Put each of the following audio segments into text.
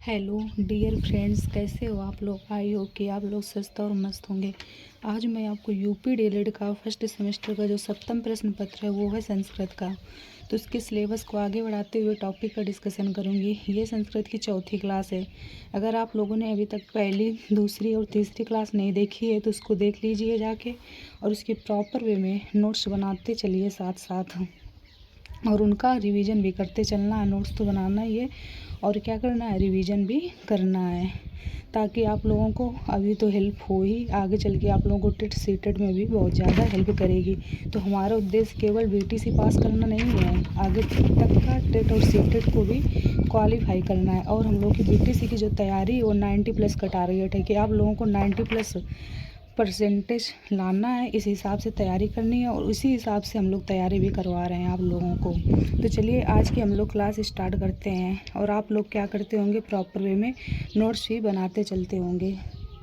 Hello dear friends, कैसे हो आप लोग। आई हो कि आप लोग स्वस्थ और मस्त होंगे। आज मैं आपको यूपी डीएलएड का फर्स्ट सेमेस्टर का जो 7वां प्रश्न पत्र है वो है संस्कृत का। तो उसके सिलेबस को आगे बढ़ाते हुए टॉपिक का डिस्कशन करूंगी। ये संस्कृत की चौथी क्लास है। अगर आप लोगों ने अभी तक पहली, दूसरी और तीसरी क्लास नहीं देखी है तो उसको देख लीजिए जाके, और उसके प्रॉपर वे में नोट्स बनाते चलिए साथ साथ, और उनका रिवीजन भी करते चलना है। नोट्स तो बनाना ही है और क्या करना है, रिवीजन भी करना है, ताकि आप लोगों को अभी तो हेल्प हो ही, आगे चल के आप लोगों को टेट सीटेट में भी बहुत ज़्यादा हेल्प करेगी। तो हमारा उद्देश्य केवल बीटीसी पास करना नहीं है, आगे तक का टेट और सीटेट को भी क्वालिफाई करना है। और हम लोग की बीटीसी की जो तैयारी है वो 90+ का टारगेट है कि आप लोगों को 90+ परसेंटेज लाना है। इस हिसाब से तैयारी करनी है और उसी हिसाब से हम लोग तैयारी भी करवा रहे हैं आप लोगों को। तो चलिए आज की हम लोग क्लास स्टार्ट करते हैं। और आप लोग क्या करते होंगे, प्रॉपर वे में नोट्स भी बनाते चलते होंगे।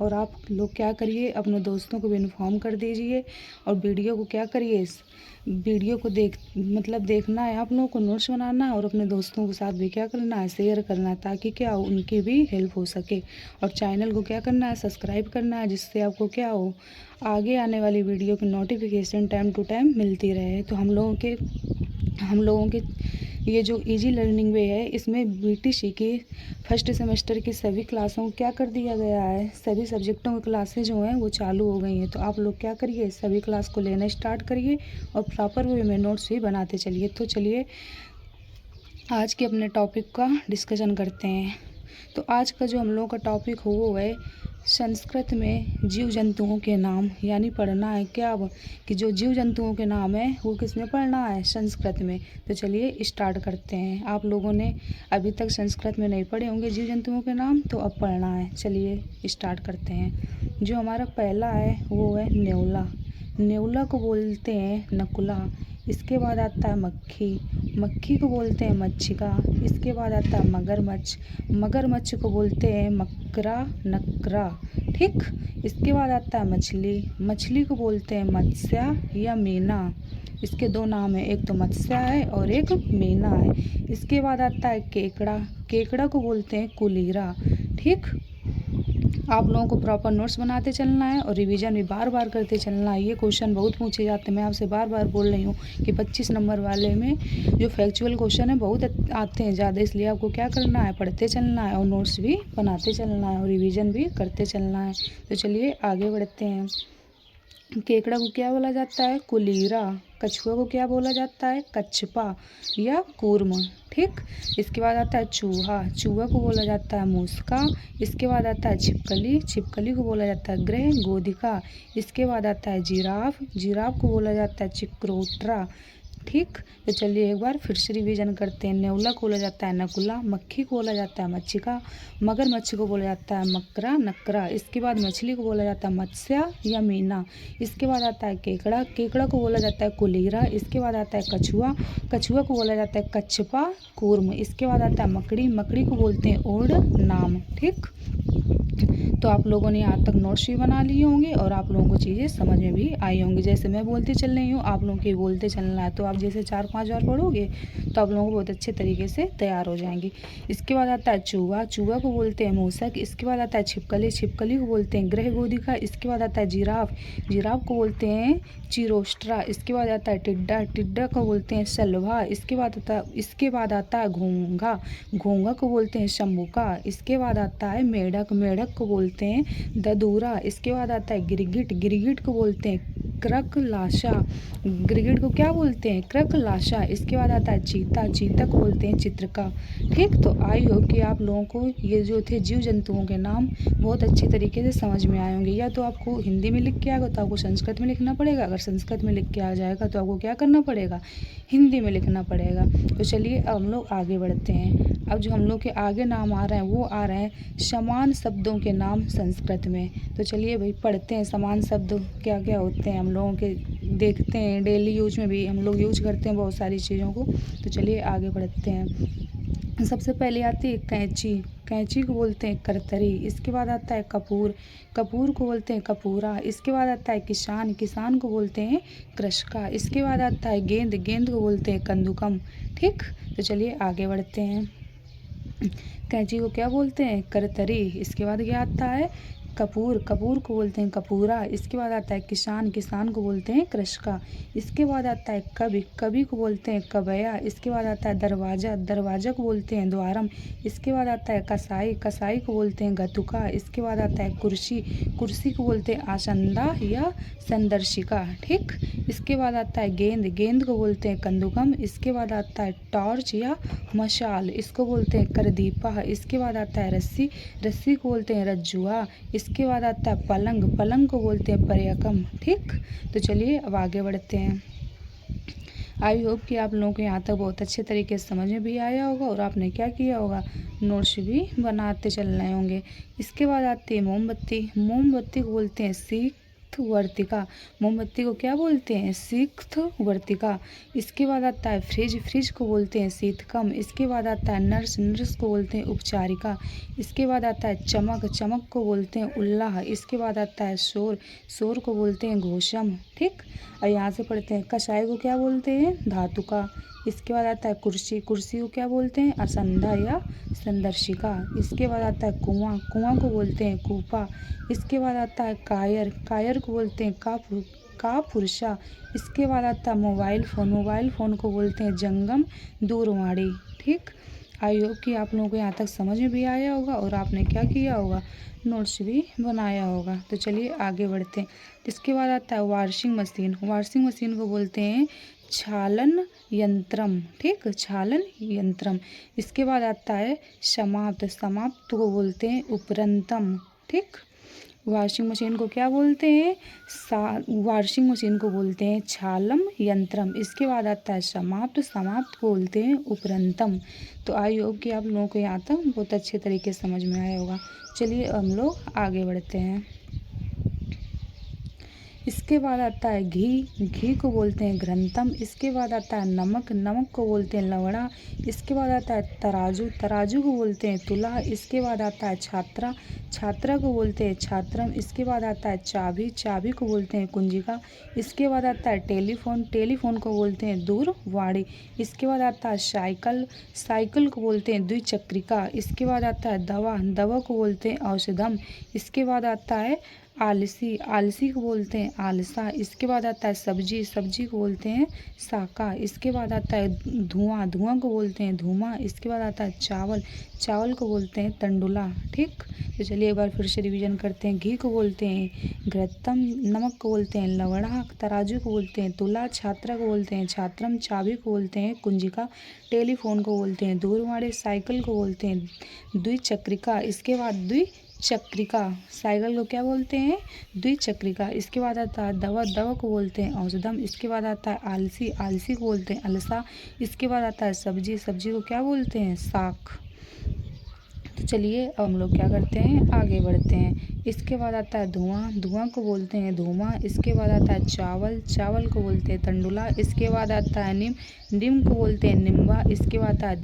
और आप लोग क्या करिए, अपने दोस्तों को भी इन्फॉर्म कर दीजिए। और वीडियो को क्या करिए, इस वीडियो को देखना है आप लोगों को, नोट्स बनाना है और अपने दोस्तों के साथ भी क्या करना है, शेयर करना है, ताकि क्या हो, उनकी भी हेल्प हो सके। और चैनल को क्या करना है, सब्सक्राइब करना है, जिससे आपको क्या हो, आगे आने वाली वीडियो की नोटिफिकेशन टाइम टू टाइम मिलती रहे। तो हम लोगों के ये जो इजी लर्निंग वे है, इसमें बीटीसी की फर्स्ट सेमेस्टर की सभी क्लासों को क्या कर दिया गया है, सभी सब्जेक्टों की क्लासेज जो हैं वो चालू हो गई हैं। तो आप लोग क्या करिए, सभी क्लास को लेना स्टार्ट करिए और प्रॉपर वे में नोट्स भी बनाते चलिए। तो चलिए आज के अपने टॉपिक का डिस्कशन करते हैं। तो आज का जो हम लोगों का टॉपिक हो वो है संस्कृत में जीव जंतुओं के नाम, यानी पढ़ना है क्या अब, कि जो जीव जंतुओं के नाम है वो किसमें पढ़ना है, संस्कृत में। तो चलिए स्टार्ट करते हैं। आप लोगों ने अभी तक संस्कृत में नहीं पढ़े होंगे जीव जंतुओं के नाम, तो अब पढ़ना है। चलिए स्टार्ट करते हैं। जो हमारा पहला है वो है नेवला। नेवला को बोलते हैं नकुला। इसके बाद आता है मक्खी। मक्खी को बोलते हैं मच्छिका। इसके बाद आता है मगरमच्छ। मगरमच्छ को बोलते हैं मकरा नकरा, ठीक। इसके बाद आता है मछली। मछली को बोलते हैं मत्स्या या मीना। इसके दो नाम है, एक तो मत्स्या है और एक मीना है। इसके बाद आता है केकड़ा। केकड़ा को बोलते हैं कुलीरा, ठीक। आप लोगों को प्रॉपर नोट्स बनाते चलना है और रिवीजन भी बार बार करते चलना है। ये क्वेश्चन बहुत पूछे जाते हैं, मैं आपसे बार बार बोल रही हूँ कि 25 नंबर वाले में जो फैक्चुअल क्वेश्चन है बहुत आते हैं ज़्यादा, इसलिए आपको क्या करना है, पढ़ते चलना है और नोट्स भी बनाते चलना है और रिविज़न भी करते चलना है। तो चलिए आगे बढ़ते हैं। केकड़ा को क्या बोला जाता है, कुलीरा। कछुआ को क्या बोला जाता है, कछपा या कूर्म, ठीक। इसके बाद आता है चूहा। चूहा को बोला जाता है मूसका। इसके बाद आता है छिपकली। छिपकली को बोला जाता है ग्रह गोधिका। इसके बाद आता है जिराफ। जिराफ को बोला जाता है चिक्रोट्रा, ठीक। तो चलिए एक बार फिर से रिवीजन करते हैं। नेवला को बोला जाता है नकुला। मक्खी को बोला जाता है मच्छिका। मगरमच्छ को बोला जाता है मकरा नकरा। इसके बाद मछली को बोला जाता है मत्स्या या मीना। इसके बाद आता है केकड़ा। केकड़ा को बोला जाता है कुलीरा। इसके बाद आता है कछुआ। कछुआ को बोला जाता है कछपा कूर्म। इसके बाद आता है मकड़ी। मकड़ी को बोलते हैं ओड नाम, ठीक। तो आप लोगों ने यहाँ तक नोट्स भी बना लिए होंगे और आप लोगों को चीज़ें समझ में भी आई होंगी। जैसे मैं बोलते चल रही हूँ, आप लोगों के बोलते चलना है। तो आप जैसे 4-5 बार पढ़ोगे तो आप लोगों को बहुत अच्छे तरीके से तैयार हो जाएंगी। इसके बाद आता है चूहा। चूहा को बोलते हैं मूसक। इसके बाद आता है छिपकली। छिपकली को बोलते हैं गृहगोधिका। इसके बाद आता है जिराफ। जिराफ को बोलते हैं चिरोस्ट्रा। इसके बाद आता है टिड्डा। टिड्डा को बोलते हैं सलवा। इसके बाद आता है घोंघा। घोंघा को बोलते हैं शंभुका। इसके बाद आता है मेढक। मेढक को बोलते हैं ददूरा। इसके बाद आता है गिरगिट। गिरगिट को बोलते हैं क्रकलाशा। गिरगिट को क्या बोलते हैं, क्रकलाशा। इसके बाद आता है चीता। चीता को बोलते हैं चित्रका, ठीक। तो आई हो कि आप लोगों को ये जो थे जीव जंतुओं के नाम बहुत अच्छे तरीके से समझ में आए होंगे। या तो आपको हिंदी में लिख के आएगा तो आपको संस्कृत में लिखना पड़ेगा, अगर संस्कृत में लिख के आ जाएगा तो आपको क्या करना पड़ेगा, हिंदी में लिखना पड़ेगा। तो चलिए अब हम लोग आगे बढ़ते हैं। अब जो हम लोग के आगे नाम आ रहे हैं वो आ रहे हैं समान शब्दों के नाम संस्कृत में। तो चलिए भाई पढ़ते हैं समान शब्द क्या क्या होते हैं, हम लोगों के देखते हैं डेली यूज में भी हम लोग यूज करते हैं बहुत सारी चीज़ों को। तो चलिए आगे बढ़ते हैं। सबसे पहले आती है कैंची। कैंची को बोलते हैं करतरी। इसके बाद आता है कपूर। कपूर को बोलते हैं कपूरा। इसके बाद आता है किसान। किसान को बोलते हैं कृषका। इसके बाद आता है गेंद। गेंद को बोलते हैं कंदुकम, ठीक। तो चलिए आगे बढ़ते हैं। कैंची को क्या बोलते हैं? करतरी। इसके बाद क्या आता है? कपूर। कपूर को बोलते हैं कपूरा। इसके बाद आता है किसान। किसान को बोलते हैं कृषका। इसके बाद आता है कवि। कवि को बोलते हैं कवया। इसके बाद आता है दरवाजा। दरवाजा को बोलते हैं द्वारम। इसके बाद आता है कसाई। कसाई को बोलते हैं गतुका। इसके बाद आता है कुर्सी। कुर्सी को बोलते हैं आसंदा या संदर्शिका। ठीक। इसके बाद आता है गेंद। गेंद को बोलते हैं कंदुकम। इसके बाद आता है टॉर्च या मशाल। इसको बोलते हैं करदीपा। इसके बाद आता है रस्सी। रस्सी को बोलते हैं रज्जुआ। इसके बाद आता है पलंग। पलंग को बोलते हैं पर्यकम। ठीक। तो चलिए अब आगे बढ़ते हैं। आई होप कि आप लोगों को यहाँ तक बहुत अच्छे तरीके से समझ में भी आया होगा और आपने क्या किया होगा, नोट्स भी बनाते चल रहे होंगे। इसके बाद आती है मोमबत्ती। मोमबत्ती को बोलते हैं सीख वर्तिका। मोमबत्ती को क्या बोलते हैं? सीख वर्तिका। इसके बाद आता है फ्रिज। फ्रिज को बोलते हैं शीतकम। इसके बाद आता है नर्स। नर्स को बोलते हैं उपचारिका। इसके बाद आता है चमक। चमक को बोलते हैं उल्लाह। इसके बाद आता है शोर। शोर को बोलते हैं घोषम। ठीक। और यहाँ से पढ़ते हैं कषाय को क्या बोलते हैं? धातुका। इसके बाद आता है कुर्सी। कुर्सी को क्या बोलते हैं? असंधा या संदर्शिका। इसके बाद आता है कुआं। कुआं को बोलते हैं कूपा। इसके बाद आता है कायर। कायर को बोलते हैं कापुरुषा। इसके बाद आता है मोबाइल फ़ोन। मोबाइल फ़ोन को बोलते हैं जंगम दूरवाणी। ठीक। आई होप कि आप लोगों को यहाँ तक समझ में भी आया होगा और आपने क्या किया होगा, नोट्स भी बनाया होगा। तो चलिए आगे बढ़ते हैं। इसके बाद आता है वॉशिंग मशीन। वॉशिंग मशीन को बोलते हैं क्षालन यंत्रम। ठीक। क्षालन यंत्रम। इसके बाद आता है समाप्त। समाप्त को बोलते हैं उपरंतम। ठीक। वॉशिंग मशीन को क्या बोलते हैं? वॉशिंग मशीन को बोलते हैं छालम यंत्रम। इसके बाद आता है समाप्त। समाप्त को बोलते हैं उपरंतम। तो आई होप कि आप लोगों को यहाँ तक बहुत अच्छे तरीके से समझ में आया होगा। चलिए हम लोग आगे बढ़ते हैं। इसके बाद आता है घी। घी को बोलते हैं घृतम। इसके बाद आता है नमक। नमक को बोलते हैं लवणा। इसके बाद आता है तराजू। तराजू को बोलते हैं तुला। इसके बाद आता है छात्रा। छात्रा को बोलते हैं छात्रम। इसके बाद आता है चाबी। चाबी को बोलते हैं कुंजिका। इसके बाद आता है टेलीफोन। टेलीफोन को बोलते हैं दूरवाणी। इसके बाद आता है साइकिल। साइकिल को बोलते हैं द्विचक्रिका। इसके बाद आता है दवा। दवा को बोलते हैं औषधम। इसके बाद आता है आलसी। आलसी को बोलते हैं आलसा। इसके बाद आता है सब्जी। सब्जी को बोलते हैं साका। इसके बाद आता है धुआं। धुआं को बोलते हैं धुआं। इसके बाद आता है चावल। चावल को बोलते हैं तंडुला। ठीक। तो चलिए एक बार फिर से रिवीजन करते हैं। घी को बोलते हैं घृतम। नमक को बोलते हैं लवणा। तराजू को बोलते हैं तुला। छात्रा को बोलते हैं छात्रम। चाबी को बोलते हैं कुंजिका। टेलीफोन को बोलते हैं दूरवाणी। साइकिल को बोलते हैं द्विचक्रिका। इसके बाद चक्रिका। साइकिल को क्या बोलते हैं? द्विचक्रिका। इसके बाद आता है दवा। दवा को बोलते हैं औषधम। इसके बाद आता है आलसी। आलसी को बोलते हैं अलसा। इसके बाद आता है सब्जी। सब्जी को क्या बोलते हैं? साग। तो चलिए अब हम लोग क्या करते हैं, आगे बढ़ते हैं। इसके बाद आता है धुआं। धुआं को बोलते हैं धुआं। इसके बाद आता है चावल। चावल को बोलते हैं तंडुला। इसके बाद आता है नीम। नीम को बोलते हैं निम्बा। इसके बाद आता है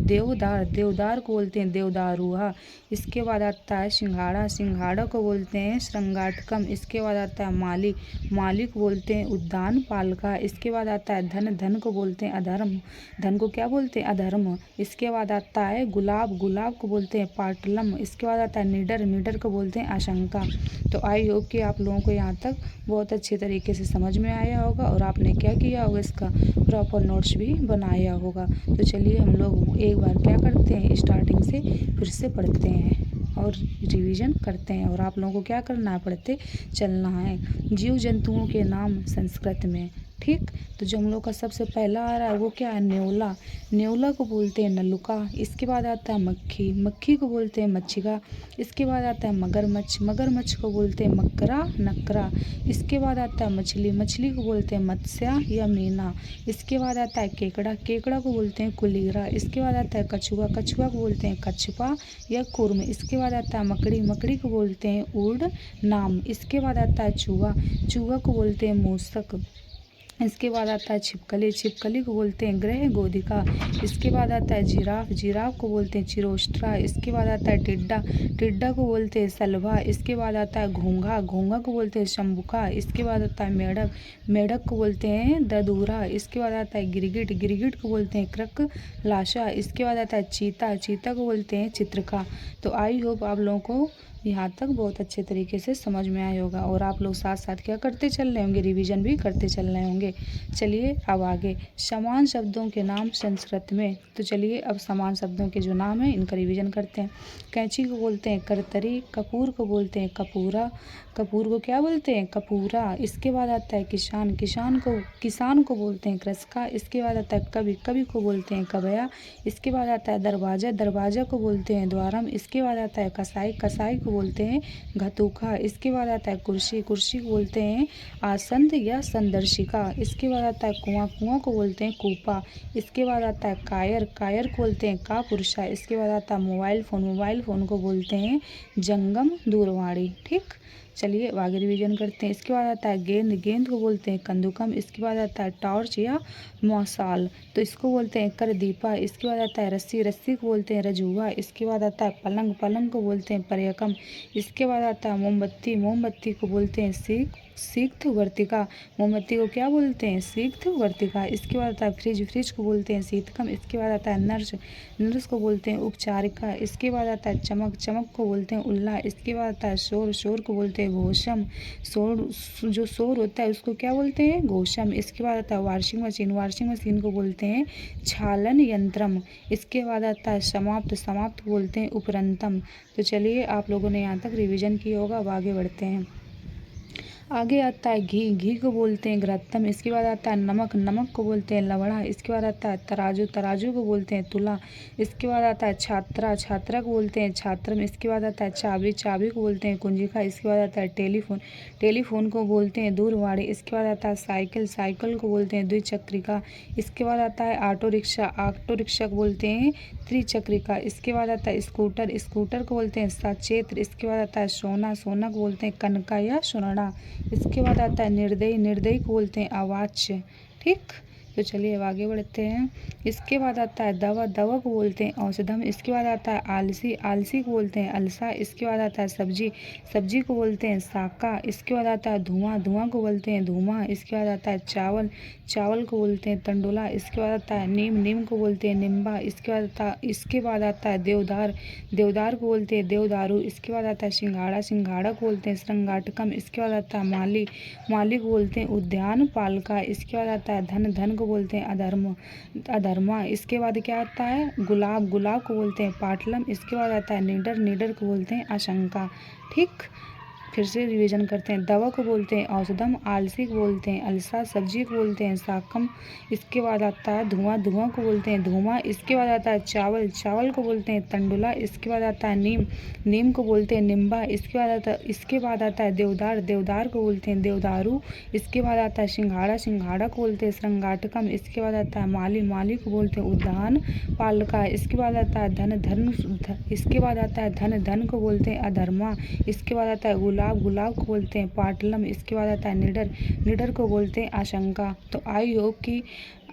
देवदार। देवदार को बोलते हैं देवदारुहा। इसके बाद आता है सिंघाड़ा। सिंघाड़ा को बोलते हैं श्रृंगाटकम। इसके बाद आता है माली। माली को बोलते हैं उद्यान पालिका। इसके बाद आता है धन। धन को बोलते हैं अधर्म। धन को क्या बोलते हैं? अधर्म। इसके बाद आता है गुलाब। गुलाब को बोलते हैं पाटलम। इसके बाद आता है निडर। निडर को बोलते हैं आशंका। तो आई होप कि आप लोगों को यहाँ तक बहुत अच्छे तरीके से समझ में आया होगा और आपने क्या किया होगा, इसका प्रॉपर नोट्स भी बनाया होगा। तो चलिए हम लोग एक बार क्या करते हैं, स्टार्टिंग से फिर से पढ़ते हैं और रिवीजन करते हैं। और आप लोगों को क्या करना है, पढ़ते चलना है। जीव जंतुओं के नाम संस्कृत में। ठीक। तो जो हम लोग का सबसे पहला आ रहा है वो क्या है? नेवला। नेवला को बोलते हैं नलुका। इसके बाद आता है मक्खी। मक्खी को बोलते हैं मच्छिका। इसके बाद आता है मगरमच्छ। मगरमच्छ को बोलते हैं मकरा नकरा। इसके बाद आता है मछली। मछली को बोलते हैं मत्स्या या मीना। इसके बाद आता है केकड़ा। केकड़ा को बोलते हैं कुलीरा। इसके बाद आता है कछुआ। कछुआ को बोलते हैं कछपा या कुर्म। इसके बाद आता है मकड़ी। मकड़ी को बोलते हैं उड़ नाम। इसके बाद आता है चूहा। चूहा को बोलते हैं मूसक। इसके बाद आता है छिपकली, छिपकली को बोलते हैं ग्रह गोधिका। इसके बाद आता है जिराफ, जिराफ को बोलते हैं चिरोस्ट्रा। इसके बाद आता है टिड्डा, टिड्डा को बोलते हैं सलभा। इसके बाद आता है घोंघा, घोंघा को बोलते हैं शंभुका। इसके बाद आता है मेढक, मेढक को बोलते हैं ददूरा। इसके बाद आता है गिरगिट, गिरगिट को बोलते हैं कृकलाशा। इसके बाद आता है चीता, चीता को बोलते हैं चित्रका। तो आई होप आप लोगों को यहाँ तक बहुत अच्छे तरीके से समझ में आया होगा, और आप लोग साथ साथ क्या करते चल रहे होंगे, रिवीजन भी करते चल रहे होंगे। चलिए अब आगे समान शब्दों के नाम संस्कृत में। तो चलिए अब समान शब्दों के जो नाम हैं इनका रिवीजन करते हैं। कैंची को बोलते हैं करतरी, कपूर को बोलते हैं कपूरा, कपूर को क्या बोलते हैं कपूरा। इसके बाद आता है किसान, किसान को बोलते हैं कृषका। इसके बाद आता है कवि, कवि को बोलते हैं कवया। इसके बाद आता है दरवाजा, दरवाजा को बोलते हैं द्वारम। इसके बाद आता है कसाई, कसाई को बोलते हैं घतूखा। इसके बाद आता है कुर्सी, कुर्सी को बोलते हैं आसंद या संदर्शिका। इसके बाद आता है कुआं, कुआं को बोलते हैं कूपा। इसके बाद आता है कायर, कायर को बोलते हैं कापुरुषा। इसके बाद आता है मोबाइल फ़ोन, मोबाइल फ़ोन को बोलते हैं जंगम दूरवाणी। ठीक, चलिए आगे रिवीजन करते हैं। इसके बाद आता है गेंद, गेंद को बोलते हैं कंदुकम। इसके बाद आता है टॉर्च या मशाल, तो इसको बोलते हैं करदीपा। इसके बाद आता है रस्सी, रस्सी को बोलते हैं रजुआ। इसके बाद आता है पलंग, पलंग को बोलते हैं पर्यकम। इसके बाद आता है मोमबत्ती, मोमबत्ती को बोलते हैं सीक्त वर्तिका। मोमबत्ती को क्या बोलते हैं सीक्त वर्तिका। इसके बाद आता है फ्रिज, फ्रिज को बोलते हैं शीतकम। इसके बाद आता है नर्स, नर्स को बोलते हैं उपचारिका। इसके बाद आता है चमक, चमक को बोलते हैं उल्ला। इसके बाद आता है शोर, शोर को बोलते हैं घोषम। शोर, जो शोर होता है उसको क्या बोलते हैं घोषम। इसके बाद आता है वॉशिंग मशीन, वॉशिंग मशीन को बोलते हैं क्षालन यंत्रम। इसके बाद आता है समाप्त, समाप्त को बोलते हैं उपरंतम। तो चलिए आप लोगों ने यहाँ तक रिवीजन किया होगा, अब आगे बढ़ते हैं। आगे आता है घी, घी को बोलते हैं घृतम। इसके बाद आता है नमक, नमक को बोलते हैं लवणा। इसके बाद आता है तराजू, तराजू को बोलते हैं तुला। इसके बाद आता है छात्रा, छात्रा को बोलते हैं छात्रम। इसके बाद आता है चाबी, चाबी को बोलते हैं कुंजिका। इसके बाद आता है टेलीफोन, टेलीफोन को बोलते हैं दूरवाणी। इसके बाद आता है साइकिल, साइकिल को बोलते हैं द्विचक्रिका। इसके बाद आता है ऑटो रिक्शा, ऑटो रिक्शा को बोलते हैं त्रिचक्रिका। इसके बाद आता है स्कूटर, स्कूटर को बोलते हैं सचेत्र। इसके बाद आता है सोना, सोना को बोलते हैं कनका या सोनाड़ा। इसके बाद आता है निर्दयी, निर्दयी को बोलते हैं अवाच्य। ठीक, तो चलिए अब आगे बढ़ते हैं। इसके बाद आता है दवा, दवा को बोलते हैं औषधम। इसके बाद आता है आलसी, आलसी को बोलते हैं अलसा। इसके बाद आता है सब्जी, सब्जी को बोलते हैं साका। इसके बाद आता है धुआं, धुआं को बोलते हैं धुआं। इसके बाद आता है चावल, चावल को बोलते हैं तंडुला। इसके बाद आता है नीम, नीम को बोलते हैं निम्बा। इसके बाद आता है देवदार, देवदार को बोलते हैं देवदारू। इसके बाद आता है सिंघाड़ा, सिंघाड़ा को बोलते हैं श्रृंगाटकम। इसके बाद आता है माली, माली को बोलते हैं उद्यान पालिका। इसके बाद आता है धन, धन को बोलते हैं अधर्म, अधर्मा। इसके बाद क्या आता है गुलाब, गुलाब को बोलते हैं पाटलम। इसके बाद आता है निडर, निडर को बोलते हैं आशंका। ठीक, फिर से रिवीजन करते हैं। दवा को बोलते हैं औषधम, आलसी को बोलते हैं अलसा, सब्जी को बोलते हैं साकम। इसके बाद आता है धुआं, धुआं को बोलते हैं धुआं। इसके बाद आता है चावल, चावल को बोलते हैं तंडुला। इसके बाद आता है नीम, नीम को बोलते हैं निम्बा। इसके बाद आता है देवदार, देवदार को बोलते हैं देवदारू। इसके बाद आता है सिंघाड़ा, सिंघाड़ा को बोलते हैं श्रृंगाटकम। इसके बाद आता है माली, माली को बोलते हैं उद्यान पालिका। इसके बाद आता है धन, धन, इसके बाद आता है धन, धन को बोलते हैं अधर्मा। इसके बाद आता है गुलाब, गुलाब को बोलते हैं पाटलम। इसके बाद आता है निडर, निडर को बोलते हैं आशंका। तो आई होप कि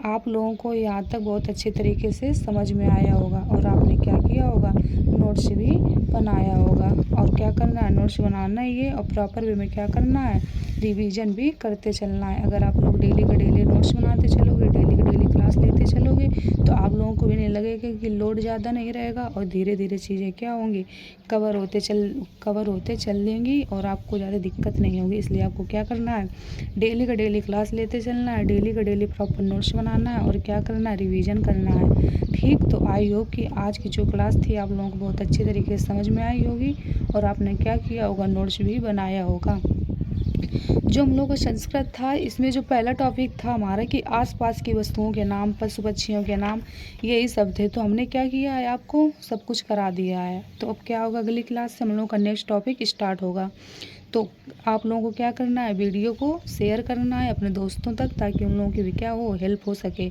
आप लोगों को यहाँ तक बहुत अच्छे तरीके से समझ में आया होगा, और आपने क्या किया होगा नोट्स भी बनाया होगा। और क्या करना है, नोट्स बनाना ही है, और प्रॉपर वे में क्या करना है रिवीजन भी करते चलना है। अगर आप लोग डेली का डेली नोट्स बनाते चलोगे, डेली का डेली क्लास लेते चलोगे, तो आप लोगों को भी नहीं लगेगा कि लोड ज़्यादा नहीं रहेगा, और धीरे धीरे चीज़ें क्या होंगी कवर होते चल लेंगी, और आपको ज़्यादा दिक्कत नहीं होगी। इसलिए आपको क्या करना है डेली का डेली क्लास लेते चलना है, डेली का डेली प्रॉपर नोट्स बनाना है, और क्या करना है रिवीजन करना है। ठीक, तो आई होप कि आज की जो क्लास थी आप लोगों को बहुत अच्छे तरीके से समझ में आई होगी, और आपने क्या किया होगा नोट्स भी बनाया होगा। जो हम लोग का संस्कृत था, इसमें जो पहला टॉपिक था हमारा कि आसपास की वस्तुओं के नाम, पशु पक्षियों के नाम, यही सब थे। तो हमने क्या किया है आपको सब कुछ करा दिया है। तो अब क्या होगा अगली क्लास से हम लोग का नेक्स्ट टॉपिक स्टार्ट होगा। तो आप लोगों को क्या करना है, वीडियो को शेयर करना है अपने दोस्तों तक, ताकि उन लोगों की भी क्या हो, हेल्प हो सके।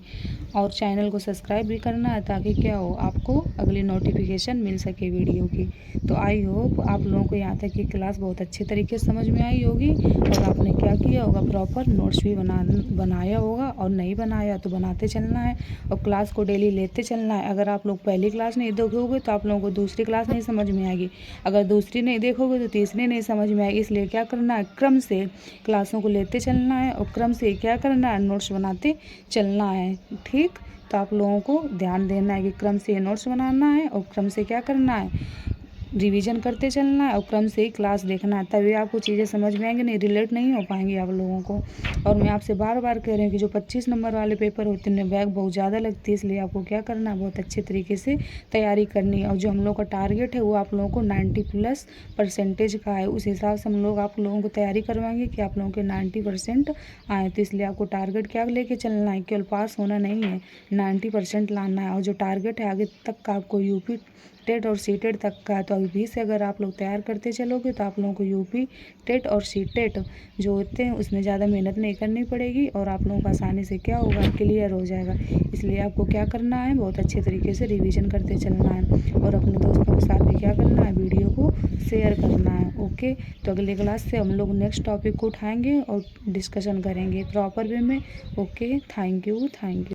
और चैनल को सब्सक्राइब भी करना है, ताकि क्या हो, आपको अगली नोटिफिकेशन मिल सके वीडियो की। तो आई होप आप लोगों को यहाँ तक की क्लास बहुत अच्छे तरीके से समझ में आई होगी, और आपने क्या किया होगा, प्रॉपर नोट्स भी बनाया होगा, और नहीं बनाया तो बनाते चलना है, और क्लास को डेली लेते चलना है। अगर आप लोग पहली क्लास नहीं देखोगे तो आप लोगों को दूसरी क्लास नहीं समझ में आएगी, अगर दूसरी नहीं देखोगे तो तीसरी नहीं समझ में आएगी। इसलिए क्या करना है, क्रम से क्लासों को लेते चलना है, और क्रम से क्या करना है, नोट्स बनाते चलना है। ठीक, तो आप लोगों को ध्यान देना है कि क्रम से नोट्स बनाना है, और क्रम से क्या करना है, रिवीजन करते चलना है, और क्रम से ही क्लास देखना है, तभी आपको चीज़ें समझ में आएंगी, नहीं रिलेट नहीं हो पाएंगी आप लोगों को। और मैं आपसे बार बार कह रही हूँ कि जो 25 नंबर वाले पेपर होते हैं बैग बहुत ज़्यादा लगती है, इसलिए आपको क्या करना है, बहुत अच्छे तरीके से तैयारी करनी है। और जो हम लोग का टारगेट है वो आप लोगों को 90+ % का है, उस हिसाब से हम लोग आप लोगों को तैयारी करवाएंगे कि आप लोगों के 90% आए। तो इसलिए आपको टारगेट क्या लेके चलना है, केवल पास होना नहीं है, 90% लाना है। और जो टारगेट है आगे तक का आपको यूपी टेट और सीटेट तक का, तो अभी से अगर आप लोग तैयार करते चलोगे तो आप लोगों को यूपी टेट और सीटेट जो होते हैं उसमें ज़्यादा मेहनत नहीं करनी पड़ेगी, और आप लोगों को आसानी से क्या होगा, क्लियर हो जाएगा। इसलिए आपको क्या करना है, बहुत अच्छे तरीके से रिवीजन करते चलना है, और अपने दोस्तों के साथ भी क्या करना है, वीडियो को शेयर करना है। ओके, तो अगले क्लास से हम लोग नेक्स्ट टॉपिक को उठाएंगे और डिस्कशन करेंगे प्रॉपर वे में। Okay, thank you.